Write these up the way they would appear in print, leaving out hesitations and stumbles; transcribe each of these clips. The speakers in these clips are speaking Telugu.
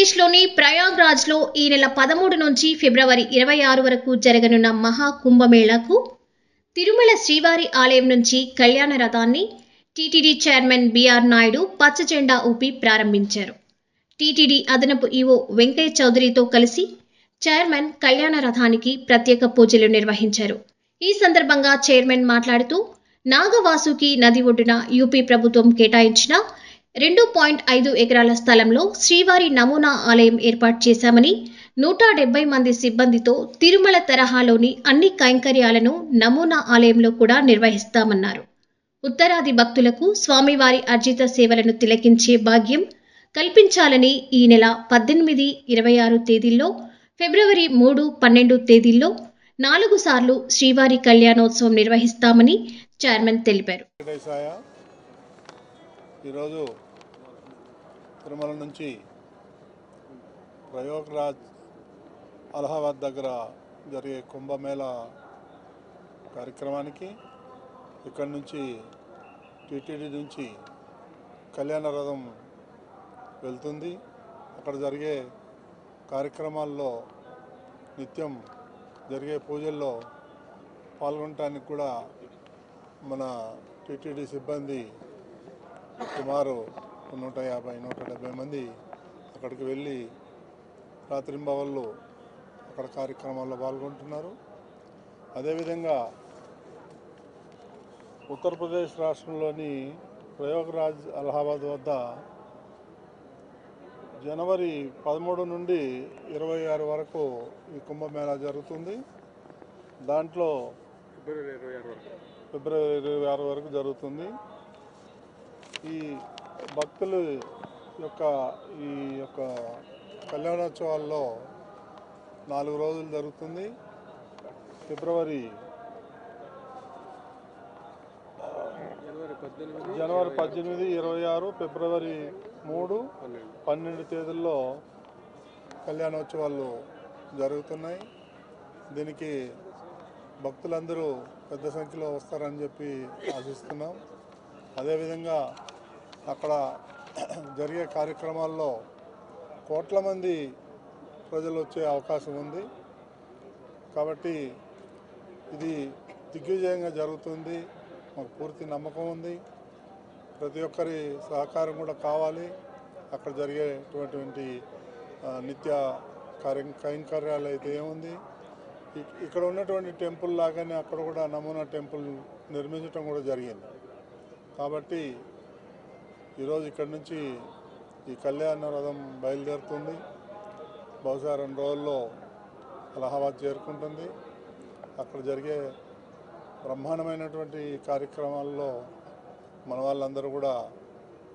ఉత్తరప్రదేశ్లోని ప్రయాగ్రాజ్లో ఈ నెల 13 నుంచి ఫిబ్రవరి 26 వరకు జరగనున్న మహా కుంభమేళాకు తిరుమల శ్రీవారి ఆలయం నుంచి కళ్యాణ రథాన్ని టీటీడీ చైర్మన్ బిఆర్ నాయుడు పచ్చజెండా ఊపి ప్రారంభించారు. టీటీడీ అదనపు ఈవో వెంకయ్య చౌదరితో కలిసి చైర్మన్ కళ్యాణ రథానికి ప్రత్యేక పూజలు నిర్వహించారు. ఈ సందర్భంగా చైర్మన్ మాట్లాడుతూ నాగవాసుకి నది ఒడ్డున యూపీ ప్రభుత్వం కేటాయించిన 2.5 ఎకరాల స్థలంలో శ్రీవారి నమూనా ఆలయం ఏర్పాటు చేశామని, 170 మంది సిబ్బందితో తిరుమల తరహాలోని అన్ని కైంకర్యాలను నమూనా ఆలయంలో కూడా నిర్వహిస్తామన్నారు. ఉత్తరాది భక్తులకు స్వామివారి అర్జిత సేవలను తిలకించే భాగ్యం కల్పించాలని ఈ నెల 18, 26 తేదీల్లో, ఫిబ్రవరి 3, 12 తేదీల్లో 4 సార్లు శ్రీవారి కళ్యాణోత్సవం నిర్వహిస్తామని చైర్మన్ తెలిపారు. ఈరోజు తిరుమల నుంచి ప్రయాగ్రాజ్ అలహాబాద్ దగ్గర జరిగే కుంభమేళా కార్యక్రమానికి ఇక్కడి నుంచి టీటీడీ నుంచి కళ్యాణ రథం వెళ్తుంది. అక్కడ జరిగే కార్యక్రమాల్లో నిత్యం జరిగే పూజల్లో పాల్గొనడానికి కూడా మన టీటీడీ సిబ్బంది సుమారు 150-170 మంది అక్కడికి వెళ్ళి రాత్రింబవళ్ళు అక్కడ కార్యక్రమాల్లో పాల్గొంటున్నారు. అదేవిధంగా ఉత్తరప్రదేశ్ రాష్ట్రంలోని ప్రయాగ్రాజ్ అలహాబాద్ వద్ద జనవరి 13 నుండి 26 వరకు ఈ కుంభమేళా జరుగుతుంది. దాంట్లో ఫిబ్రవరి 26 వరకు జరుగుతుంది. ఈ భక్తులు ఈ యొక్క కళ్యాణోత్సవాల్లో 4 రోజులు జరుగుతుంది. జనవరి 18, 26, ఫిబ్రవరి 3, 12 తేదీల్లో కళ్యాణోత్సవాలు జరుగుతున్నాయి. దీనికి భక్తులందరూ పెద్ద సంఖ్యలో వస్తారని చెప్పి ఆశిస్తున్నాం. అదేవిధంగా అక్కడ జరిగే కార్యక్రమాల్లో కోట్ల మంది ప్రజలు వచ్చే అవకాశం ఉంది. కాబట్టి ఇది దిగ్విజయంగా జరుగుతుంది. మాకు పూర్తి నమ్మకం ఉంది. ప్రతి ఒక్కరి సహకారం కూడా కావాలి. అక్కడ జరిగేటువంటి నిత్య కైంకర్యాలు అయితే ఏముంది, ఇక్కడ ఉన్నటువంటి టెంపుల్ లాగానే అక్కడ కూడా నమూనా టెంపుల్ నిర్మించడం కూడా జరిగింది. కాబట్టి ఈరోజు ఇక్కడి నుంచి ఈ కళ్యాణ రథం బయలుదేరుతుంది. బహుశా 2 రోజుల్లో అలహాబాద్ చేరుకుంటుంది. అక్కడ జరిగే బ్రహ్మాండమైనటువంటి కార్యక్రమాల్లో మన వాళ్ళందరూ కూడా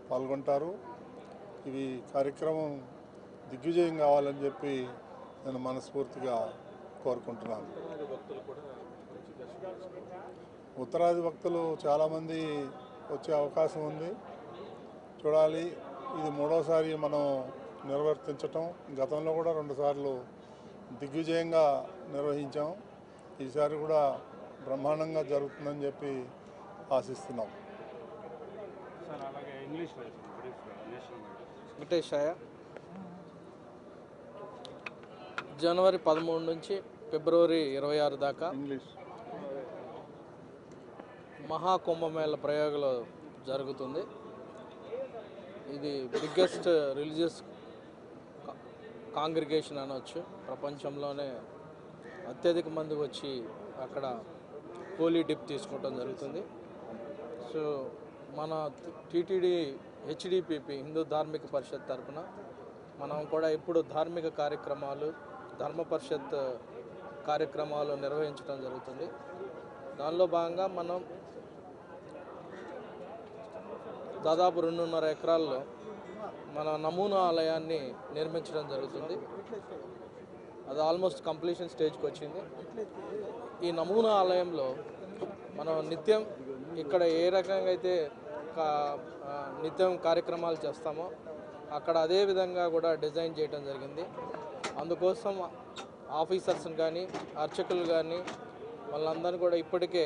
పాల్గొంటారు. ఇవి కార్యక్రమం దిగ్విజయం కావాలని చెప్పి నేను మనస్ఫూర్తిగా కోరుకుంటున్నాను. ఉత్తరాది భక్తులు చాలామంది వచ్చే అవకాశం ఉంది. చూడాలి. ఇది 3వసారి మనం నిర్వర్తించటం. గతంలో కూడా 2 సార్లు దిగ్విజయంగా నిర్వహించాం. ఈసారి కూడా బ్రహ్మాండంగా జరుగుతుందని చెప్పి ఆశిస్తున్నాం. జనవరి 13 నుంచి ఫిబ్రవరి 26 దాకా మహాకుంభమేళ ప్రయోగంలో జరుగుతుంది. ఇది బిగ్గెస్ట్ రిలీజియస్ కాంగ్రిగేషన్ అనవచ్చు. ప్రపంచంలోనే అత్యధిక మంది వచ్చి అక్కడ హోలీ డిప్ తీసుకోవడం జరుగుతుంది. సో మన టీటీడీ హెచ్డిపిపి హిందూ ధార్మిక పరిషత్ తరఫున మనం కూడా ఇప్పుడు ధార్మిక కార్యక్రమాలు, ధర్మ పరిషత్ కార్యక్రమాలు నిర్వహించడం జరుగుతుంది. దానిలో భాగంగా మనం దాదాపు 2.5 ఎకరాల్లో మన నమూనా ఆలయాన్ని నిర్మించడం జరుగుతుంది. అది ఆల్మోస్ట్ కంప్లీషన్ స్టేజ్కి వచ్చింది. ఈ నమూనా ఆలయంలో మనం నిత్యం ఇక్కడ ఏ రకంగా అయితే నిత్యం కార్యక్రమాలు చేస్తామో అక్కడ అదే విధంగా కూడా డిజైన్ చేయడం జరిగింది. అందుకోసం ఆఫీసర్స్ని కానీ అర్చకులు కానీ వాళ్ళందరూ కూడా ఇప్పటికే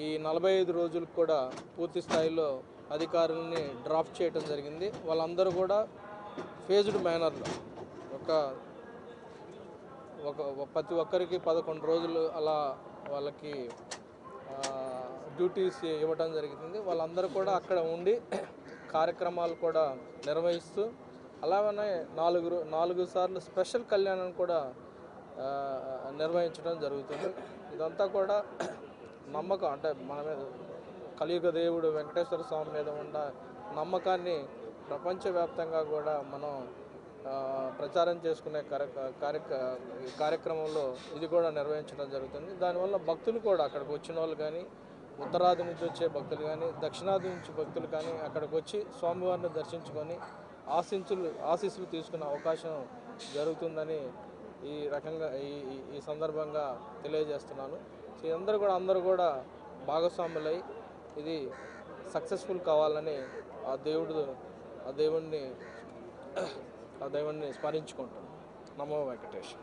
ఈ 45 రోజులకు కూడా పూర్తి స్థాయిలో అధికారులని డ్రాఫ్ట్ చేయడం జరిగింది. వాళ్ళందరూ కూడా ఫేజ్డ్ మేనర్లో ప్రతి ఒక్కరికి 11 రోజులు అలా వాళ్ళకి డ్యూటీస్ ఇవ్వడం జరుగుతుంది. వాళ్ళందరూ కూడా అక్కడ ఉండి కార్యక్రమాలు కూడా నిర్వహిస్తూ అలాగనే 4 సార్లు స్పెషల్ కళ్యాణం కూడా నిర్వహించడం జరుగుతుంది. ఇదంతా కూడా నమ్మకం, అంటే మన మీద కలియుగ దేవుడు వెంకటేశ్వర స్వామి మీద ఉన్న నమ్మకాన్ని ప్రపంచవ్యాప్తంగా కూడా మనం ప్రచారం చేసుకునే కార్యక్రమంలో ఇది కూడా నిర్వహించడం జరుగుతుంది. దానివల్ల భక్తులు కూడా అక్కడికి వచ్చిన వాళ్ళు కానీ, ఉత్తరాది నుంచి వచ్చే భక్తులు కానీ, దక్షిణాది నుంచి భక్తులు కానీ అక్కడికి వచ్చి స్వామివారిని దర్శించుకొని ఆశీస్సులు తీసుకునే అవకాశం జరుగుతుందని ఈ రకంగా ఈ సందర్భంగా తెలియజేస్తున్నాను. సో అందరూ కూడా భాగస్వాములై ఇది సక్సెస్ఫుల్ కావాలని ఆ దేవుణ్ణి స్మరించుకుంటాం. నమో వెంకటేశ్వర.